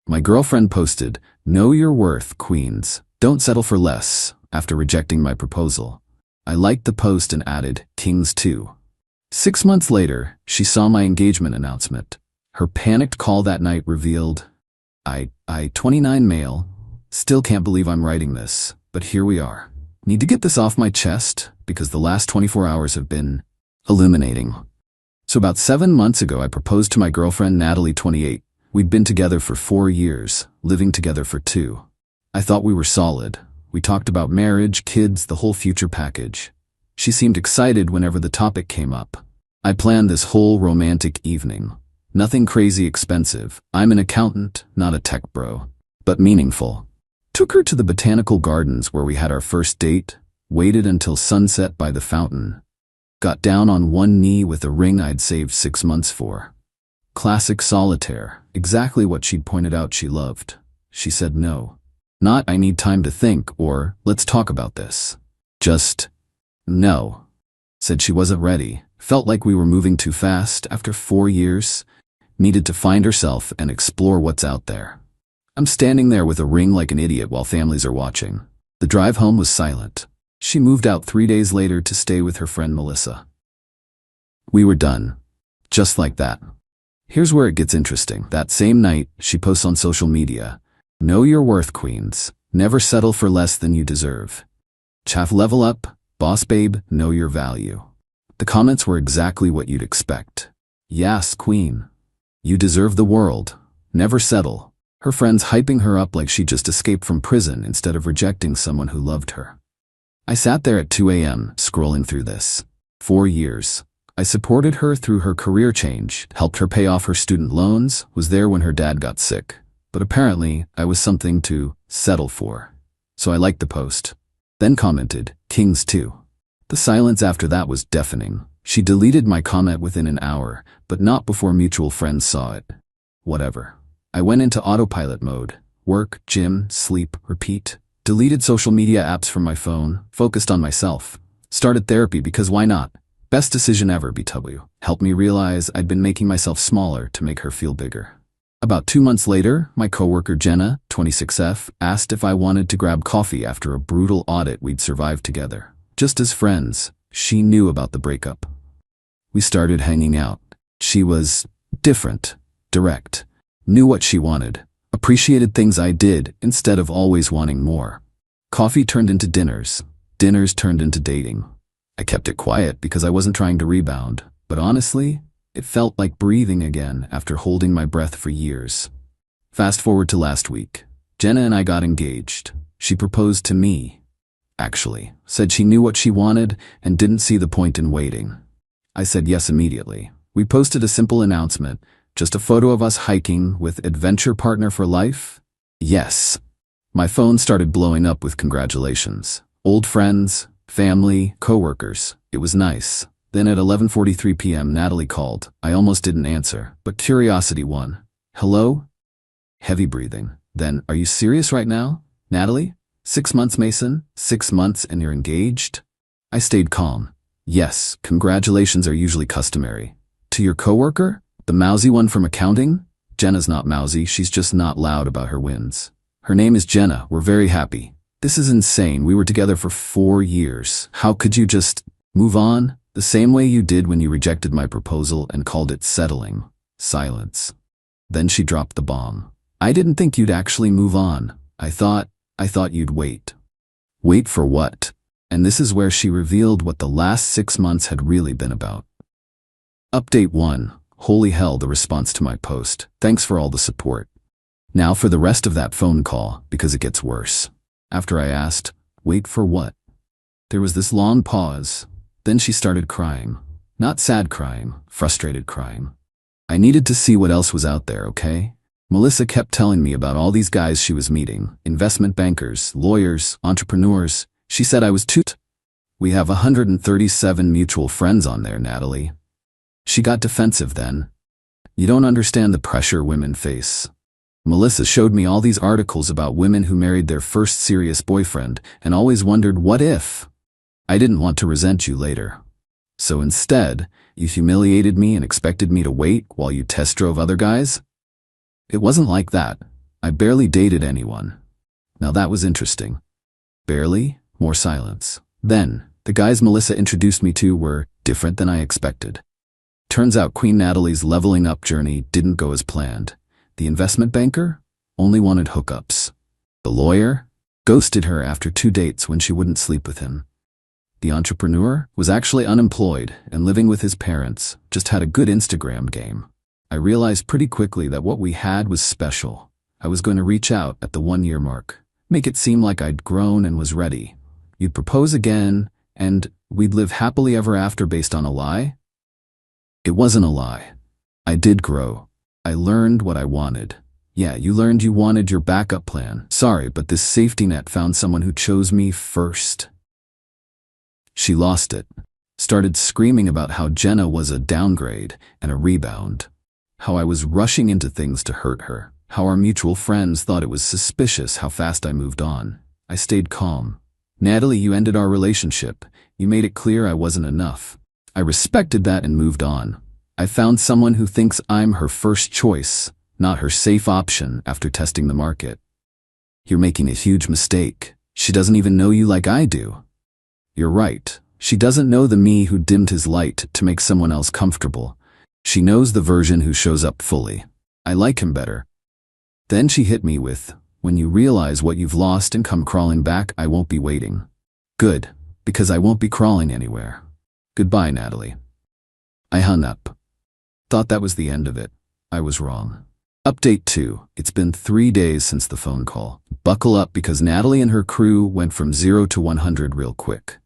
My girlfriend posted, "Know your worth, queens. Don't settle for less," after rejecting my proposal. I liked the post and added, "Kings too." 6 months later, she saw my engagement announcement. Her panicked call that night revealed, I 29 male. Still can't believe I'm writing this, but here we are. Need to get this off my chest because the last 24 hours have been illuminating. So about 7 months ago, I proposed to my girlfriend, Natalie, 28. We'd been together for 4 years, living together for 2. I thought we were solid. We talked about marriage, kids, the whole future package. She seemed excited whenever the topic came up. I planned this whole romantic evening. Nothing crazy expensive. I'm an accountant, not a tech bro, but meaningful. Took her to the botanical gardens where we had our first date, waited until sunset by the fountain, got down on one knee with a ring I'd saved 6 months for. Classic solitaire, exactly what she'd pointed out she loved. She said no. Not "I need time to think" or "let's talk about this." Just no. Said she wasn't ready. Felt like we were moving too fast after 4 years. Needed to find herself and explore what's out there. I'm standing there with a ring like an idiot while families are watching. The drive home was silent. She moved out 3 days later to stay with her friend Melissa. We were done. Just like that. Here's where it gets interesting. That same night, she posts on social media, "Know your worth, queens. Never settle for less than you deserve. Chaff level up, boss babe, know your value." The comments were exactly what you'd expect. Yes, queen. You deserve the world. Never settle. Her friends hyping her up like she just escaped from prison instead of rejecting someone who loved her. I sat there at 2 a.m. scrolling through this. 4 years. I supported her through her career change, helped her pay off her student loans, was there when her dad got sick. But apparently, I was something to settle for. So I liked the post. Then commented, "Kings too." The silence after that was deafening. She deleted my comment within an hour, but not before mutual friends saw it. Whatever. I went into autopilot mode. Work, gym, sleep, repeat. Deleted social media apps from my phone, focused on myself. Started therapy because why not? Best decision ever, BW. Helped me realize I'd been making myself smaller to make her feel bigger. About 2 months later, my coworker Jenna, 26F, asked if I wanted to grab coffee after a brutal audit we'd survived together. Just as friends, she knew about the breakup. We started hanging out. She was different, direct, knew what she wanted, appreciated things I did instead of always wanting more. Coffee turned into dinners. Dinners turned into dating. I kept it quiet because I wasn't trying to rebound, but honestly, it felt like breathing again after holding my breath for years. Fast forward to last week. Jenna and I got engaged. She proposed to me. Actually, said she knew what she wanted and didn't see the point in waiting. I said yes immediately. We posted a simple announcement, just a photo of us hiking with adventure partner for life. Yes. My phone started blowing up with congratulations. Old friends, family, coworkers. It was nice. Then at 11:43 p.m. Natalie called. I almost didn't answer, but curiosity won. "Hello?" Heavy breathing. Then, "Are you serious right now, Natalie? 6 months, Mason? 6 months and you're engaged?" I stayed calm. "Yes, congratulations are usually customary." "To your coworker? The mousy one from accounting?" "Jenna's not mousy, she's just not loud about her wins. Her name is Jenna, we're very happy." "This is insane, we were together for 4 years. How could you just move on? The same way you did when you rejected my proposal and called it settling." Silence. Then she dropped the bomb. "I didn't think you'd actually move on. I thought you'd wait." Wait for what? And this is where she revealed what the last 6 months had really been about. Update 1. Holy hell, the response to my post. Thanks for all the support. Now for the rest of that phone call, because it gets worse. After I asked, "Wait for what?" there was this long pause. Then she started crying. Not sad crying, frustrated crying. I needed to see what else was out there, okay? Melissa kept telling me about all these guys she was meeting, investment bankers, lawyers, entrepreneurs. She said I was too We have 137 mutual friends on there, Natalie. She got defensive then. You don't understand the pressure women face. Melissa showed me all these articles about women who married their first serious boyfriend and always wondered what if. I didn't want to resent you later. So instead, you humiliated me and expected me to wait while you test drove other guys? It wasn't like that. I barely dated anyone. Now that was interesting. Barely? More silence. Then, the guys Melissa introduced me to were different than I expected. Turns out Queen Natalie's leveling up journey didn't go as planned. The investment banker only wanted hookups. The lawyer ghosted her after 2 dates when she wouldn't sleep with him. The entrepreneur was actually unemployed and living with his parents, just had a good Instagram game. I realized pretty quickly that what we had was special. I was going to reach out at the 1-year mark, make it seem like I'd grown and was ready. You'd propose again, and we'd live happily ever after based on a lie? It wasn't a lie. I did grow. I learned what I wanted. Yeah, you learned you wanted your backup plan. Sorry, but this safety net found someone who chose me first. She lost it. Started screaming about how Jenna was a downgrade and a rebound. How I was rushing into things to hurt her. How our mutual friends thought it was suspicious how fast I moved on. I stayed calm. Natalie, you ended our relationship. You made it clear I wasn't enough. I respected that and moved on. I found someone who thinks I'm her first choice, not her safe option after testing the market. You're making a huge mistake. She doesn't even know you like I do. You're right. She doesn't know the me who dimmed his light to make someone else comfortable. She knows the version who shows up fully. I like him better. Then she hit me with, when you realize what you've lost and come crawling back, I won't be waiting. Good, because I won't be crawling anywhere. Goodbye, Natalie. I hung up. Thought that was the end of it. I was wrong. Update 2. It's been 3 days since the phone call. Buckle up because Natalie and her crew went from 0 to 100 real quick.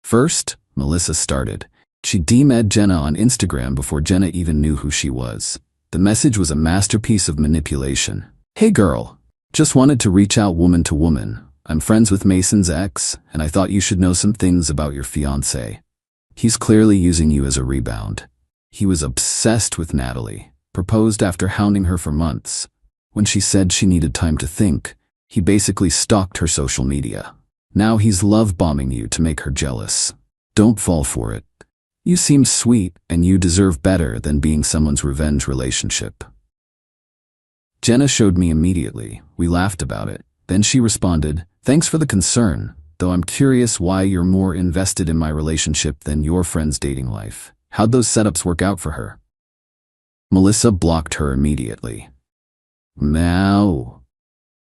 First, Melissa started. She DM'd Jenna on Instagram before Jenna even knew who she was. The message was a masterpiece of manipulation. Hey girl, just wanted to reach out woman to woman. I'm friends with Mason's ex, and I thought you should know some things about your fiancé. He's clearly using you as a rebound. He was obsessed with Natalie, proposed after hounding her for months. When she said she needed time to think, he basically stalked her social media. Now he's love-bombing you to make her jealous. Don't fall for it. You seem sweet, and you deserve better than being someone's revenge relationship. Jenna showed me immediately. We laughed about it. Then she responded, thanks for the concern, though I'm curious why you're more invested in my relationship than your friend's dating life. How'd those setups work out for her? Melissa blocked her immediately. Meow.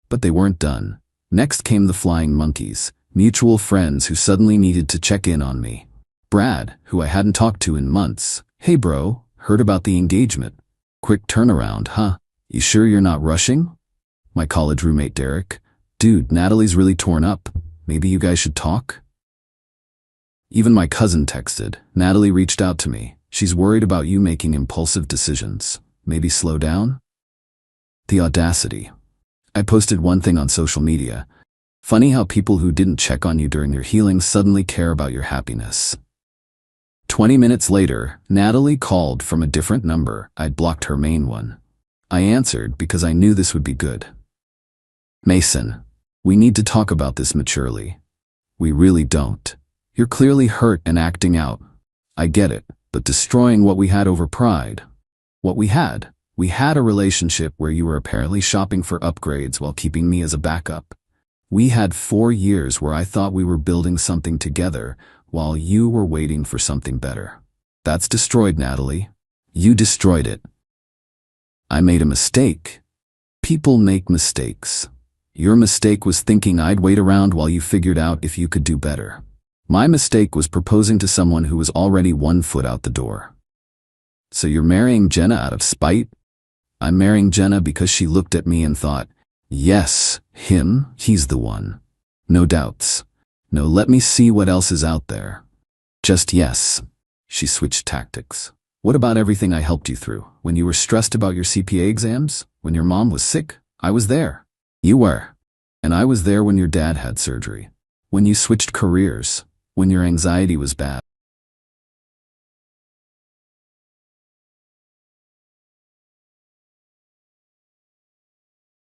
But they weren't done. Next came the flying monkeys, mutual friends who suddenly needed to check in on me. Brad, who I hadn't talked to in months. Hey bro, heard about the engagement. Quick turnaround, huh? You sure you're not rushing? My college roommate Derek. Dude, Natalie's really torn up. Maybe you guys should talk? Even my cousin texted. Natalie reached out to me. She's worried about you making impulsive decisions. Maybe slow down? The audacity. I posted one thing on social media. Funny how people who didn't check on you during your healing suddenly care about your happiness. 20 minutes later, Natalie called from a different number. I'd blocked her main one. I answered because I knew this would be good. Mason, we need to talk about this maturely. We really don't. You're clearly hurt and acting out. I get it, but destroying what we had over pride. What we had a relationship where you were apparently shopping for upgrades while keeping me as a backup. We had 4 years where I thought we were building something together while you were waiting for something better. That's destroyed, Natalie. You destroyed it. I made a mistake. People make mistakes. Your mistake was thinking I'd wait around while you figured out if you could do better. My mistake was proposing to someone who was already 1 foot out the door. So you're marrying Jenna out of spite? I'm marrying Jenna because she looked at me and thought, yes, he's the one. No doubts. No, let me see what else is out there. Just yes. She switched tactics. What about everything I helped you through? When you were stressed about your CPA exams? When your mom was sick? I was there. You were. And I was there when your dad had surgery. When you switched careers. When your anxiety was bad.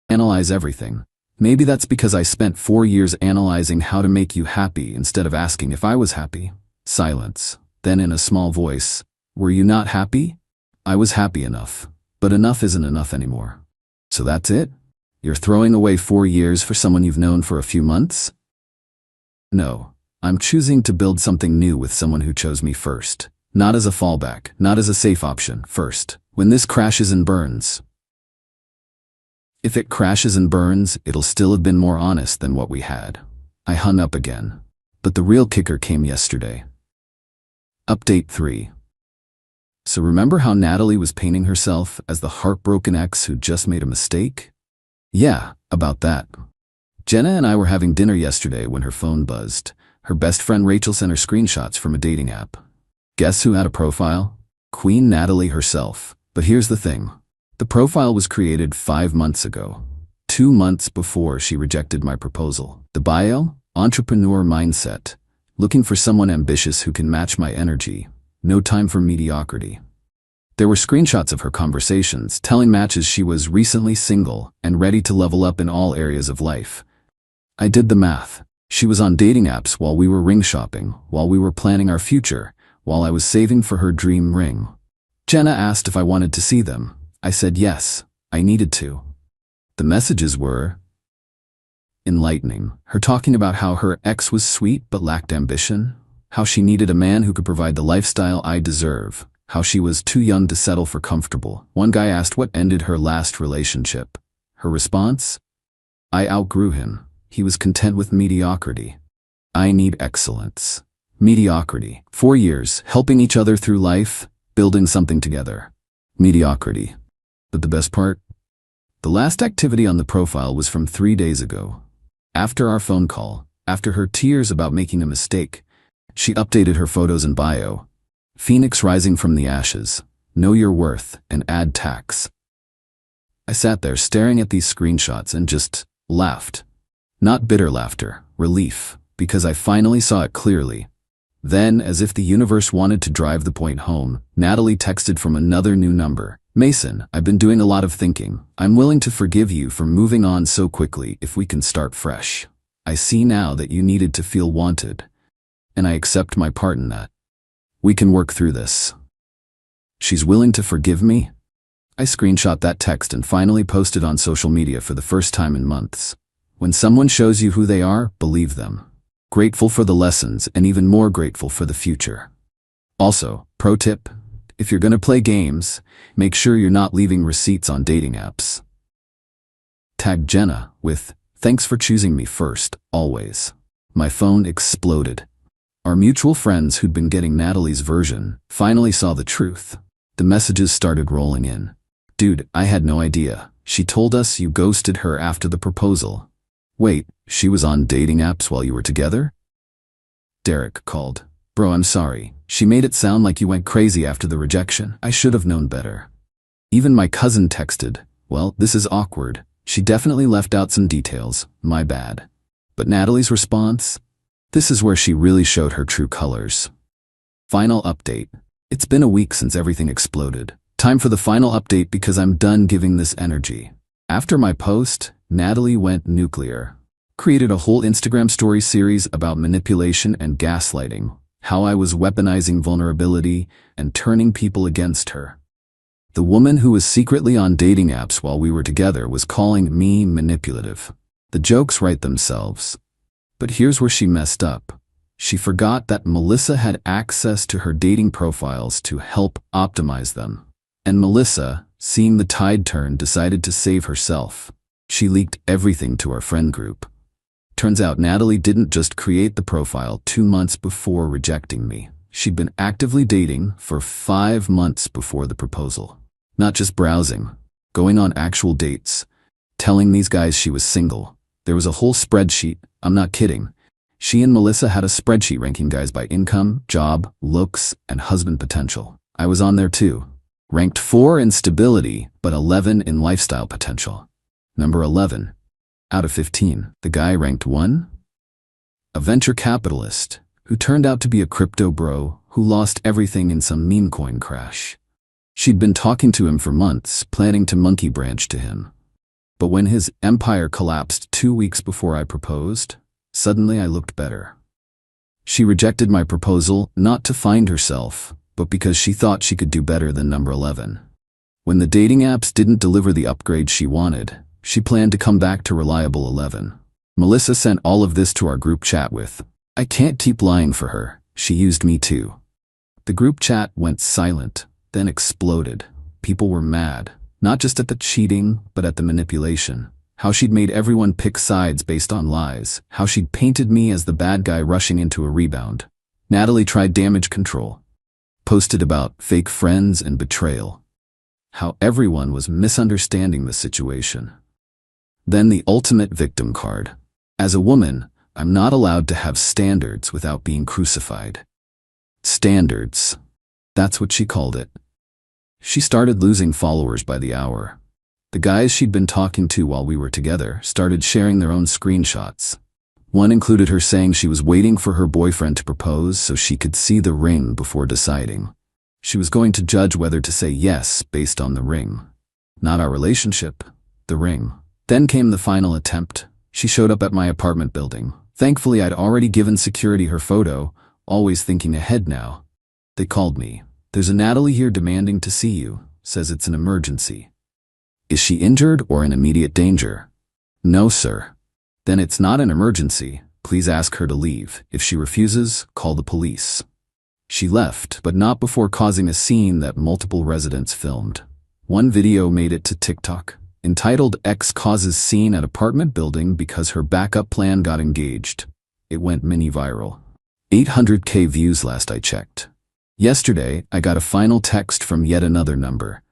Analyze everything. Maybe that's because I spent 4 years analyzing how to make you happy instead of asking if I was happy. Silence. Then in a small voice, were you not happy? I was happy enough. But enough isn't enough anymore. So that's it? You're throwing away 4 years for someone you've known for a few months? No, I'm choosing to build something new with someone who chose me first. Not as a fallback, not as a safe option, first. When this crashes and burns. If it crashes and burns, it'll still have been more honest than what we had. I hung up again. But the real kicker came yesterday. Update 3. So remember how Natalie was painting herself as the heartbroken ex who just made a mistake? Yeah, about that. Jenna and I were having dinner yesterday when her phone buzzed. Her best friend Rachel sent her screenshots from a dating app. Guess who had a profile? Queen Natalie herself. But here's the thing. The profile was created 5 months ago. 2 months before she rejected my proposal. The bio? Entrepreneur mindset. Looking for someone ambitious who can match my energy. No time for mediocrity. There were screenshots of her conversations telling matches she was recently single and ready to level up in all areas of life. I did the math. She was on dating apps while we were ring shopping, while we were planning our future, while I was saving for her dream ring. Jenna asked if I wanted to see them. I said yes, I needed to. The messages were enlightening. Her talking about how her ex was sweet but lacked ambition, how she needed a man who could provide the lifestyle I deserve, how she was too young to settle for comfortable. One guy asked what ended her last relationship. Her response? I outgrew him. He was content with mediocrity. I need excellence. Mediocrity. 4 years, helping each other through life, building something together. Mediocrity. But the best part? The last activity on the profile was from 3 days ago. After our phone call, after her tears about making a mistake, she updated her photos and bio. Phoenix rising from the ashes, know your worth, and add tax. I sat there staring at these screenshots and just laughed. Not bitter laughter, relief, because I finally saw it clearly. Then, as if the universe wanted to drive the point home, Natalie texted from another new number. Mason, I've been doing a lot of thinking. I'm willing to forgive you for moving on so quickly if we can start fresh. I see now that you needed to feel wanted. And I accept my part in that. We can work through this. She's willing to forgive me? I screenshot that text and finally posted on social media for the first time in months. When someone shows you who they are, believe them. Grateful for the lessons and even more grateful for the future. Also, pro tip, if you're gonna play games, make sure you're not leaving receipts on dating apps. Tag Jenna with, thanks for choosing me first, always. My phone exploded. Our mutual friends who'd been getting Natalie's version finally saw the truth. The messages started rolling in. Dude, I had no idea. She told us you ghosted her after the proposal. Wait, she was on dating apps while you were together? Derek called. Bro, I'm sorry. She made it sound like you went crazy after the rejection. I should have known better. Even my cousin texted. Well, this is awkward. She definitely left out some details. My bad. But Natalie's response? This is where she really showed her true colors. Final update. It's been a week since everything exploded. Time for the final update because I'm done giving this energy. After my post, Natalie went nuclear. Created a whole Instagram story series about manipulation and gaslighting, how I was weaponizing vulnerability and turning people against her. The woman who was secretly on dating apps while we were together was calling me manipulative. The jokes write themselves. But here's where she messed up. She forgot that Melissa had access to her dating profiles to help optimize them. And Melissa, seeing the tide turn, decided to save herself. She leaked everything to our friend group. Turns out Natalie didn't just create the profile 2 months before rejecting me. She'd been actively dating for 5 months before the proposal. Not just browsing, going on actual dates, telling these guys she was single. There was a whole spreadsheet, I'm not kidding. She and Melissa had a spreadsheet ranking guys by income, job, looks, and husband potential. I was on there too. Ranked 4 in stability, but 11 in lifestyle potential. Number 11. Out of 15, the guy ranked 1? A venture capitalist, who turned out to be a crypto bro who lost everything in some meme coin crash. She'd been talking to him for months, planning to monkey branch to him. But when his empire collapsed 2 weeks before I proposed, suddenly I looked better. She rejected my proposal not to find herself, but because she thought she could do better than number 11. When the dating apps didn't deliver the upgrade she wanted, She planned to come back to Reliable 11. Melissa sent all of this to our group chat with, "I can't keep lying for her. She used me too." The group chat went silent, then exploded. People were mad, not just at the cheating, but at the manipulation. How she'd made everyone pick sides based on lies. How she'd painted me as the bad guy rushing into a rebound. Natalie tried damage control. Posted about fake friends and betrayal. How everyone was misunderstanding the situation. Then the ultimate victim card. As a woman, I'm not allowed to have standards without being crucified. Standards. That's what she called it. She started losing followers by the hour. The guys she'd been talking to while we were together started sharing their own screenshots. One included her saying she was waiting for her boyfriend to propose so she could see the ring before deciding. She was going to judge whether to say yes based on the ring. Not our relationship, the ring. Then came the final attempt. She showed up at my apartment building. Thankfully, I'd already given security her photo, always thinking ahead now. They called me. "There's a Natalie here demanding to see you. Says it's an emergency." "Is she injured or in immediate danger?" "No, sir." "Then it's not an emergency. Please ask her to leave. If she refuses, call the police." She left, but not before causing a scene that multiple residents filmed. One video made it to TikTok, entitled "X Causes Scene at Apartment Building Because Her Backup Plan Got Engaged." It went mini viral. 800K views last I checked. Yesterday, I got a final text from yet another number.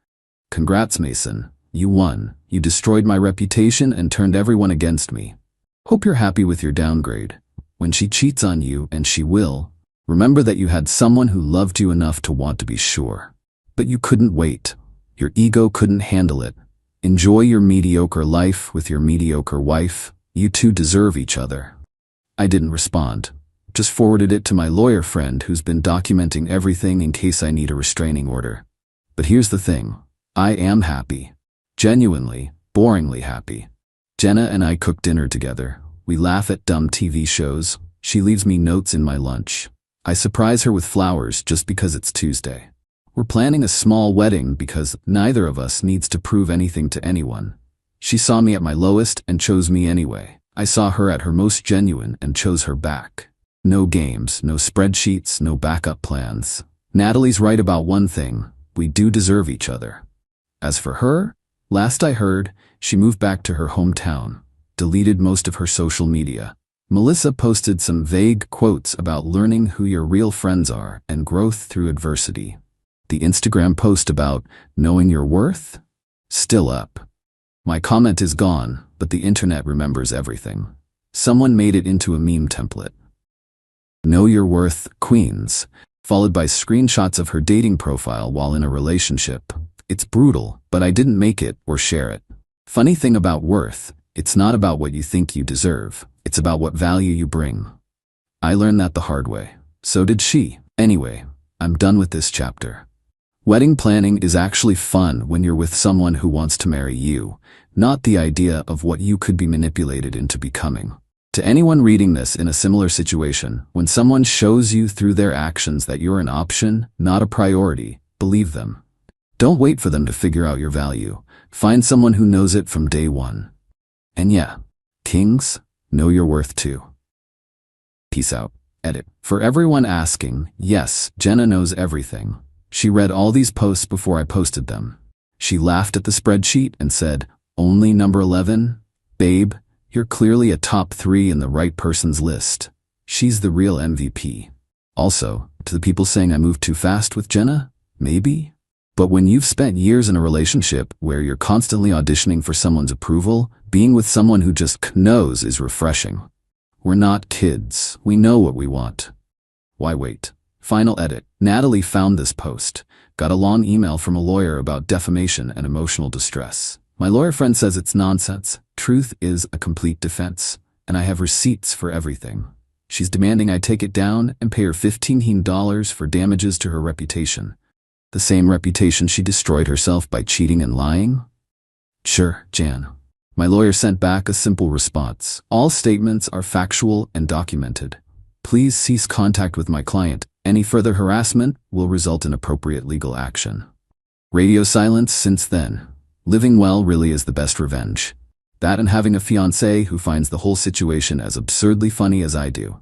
"Congrats, Mason. You won. You destroyed my reputation and turned everyone against me. Hope you're happy with your downgrade. When she cheats on you, and she will, remember that you had someone who loved you enough to want to be sure. But you couldn't wait. Your ego couldn't handle it. Enjoy your mediocre life with your mediocre wife. You two deserve each other." I didn't respond. Just forwarded it to my lawyer friend who's been documenting everything in case I need a restraining order. But here's the thing. I am happy. Genuinely, boringly happy. Jenna and I cook dinner together. We laugh at dumb TV shows. She leaves me notes in my lunch. I surprise her with flowers just because it's Tuesday. We're planning a small wedding because neither of us needs to prove anything to anyone. She saw me at my lowest and chose me anyway. I saw her at her most genuine and chose her back. No games, no spreadsheets, no backup plans. Natalie's right about one thing. We do deserve each other. As for her, last I heard, she moved back to her hometown, deleted most of her social media. Melissa posted some vague quotes about learning who your real friends are and growth through adversity. The Instagram post about knowing your worth? Still up. My comment is gone, but the internet remembers everything. Someone made it into a meme template. Know your worth, Queens, followed by screenshots of her dating profile while in a relationship. It's brutal, but I didn't make it or share it. Funny thing about worth, it's not about what you think you deserve. It's about what value you bring. I learned that the hard way. So did she. Anyway, I'm done with this chapter. Wedding planning is actually fun when you're with someone who wants to marry you, not the idea of what you could be manipulated into becoming. To anyone reading this in a similar situation, when someone shows you through their actions that you're an option, not a priority, believe them. Don't wait for them to figure out your value. Find someone who knows it from day one. And yeah, kings, know your worth too. Peace out. Edit. For everyone asking, yes, Jenna knows everything. She read all these posts before I posted them. She laughed at the spreadsheet and said, "Only number 11? Babe, you're clearly a top 3 in the right person's list. She's the real MVP." Also, to the people saying I moved too fast with Jenna, maybe? But when you've spent years in a relationship where you're constantly auditioning for someone's approval, being with someone who just knows is refreshing. We're not kids. We know what we want. Why wait? Final edit. Natalie found this post. Got a long email from a lawyer about defamation and emotional distress. My lawyer friend says it's nonsense. Truth is a complete defense, and I have receipts for everything. She's demanding I take it down and pay her $15 for damages to her reputation. The same reputation she destroyed herself by cheating and lying? Sure, Jan. My lawyer sent back a simple response. All statements are factual and documented. Please cease contact with my client. Any further harassment will result in appropriate legal action. Radio silence since then. Living well really is the best revenge. That and having a fiancé who finds the whole situation as absurdly funny as I do.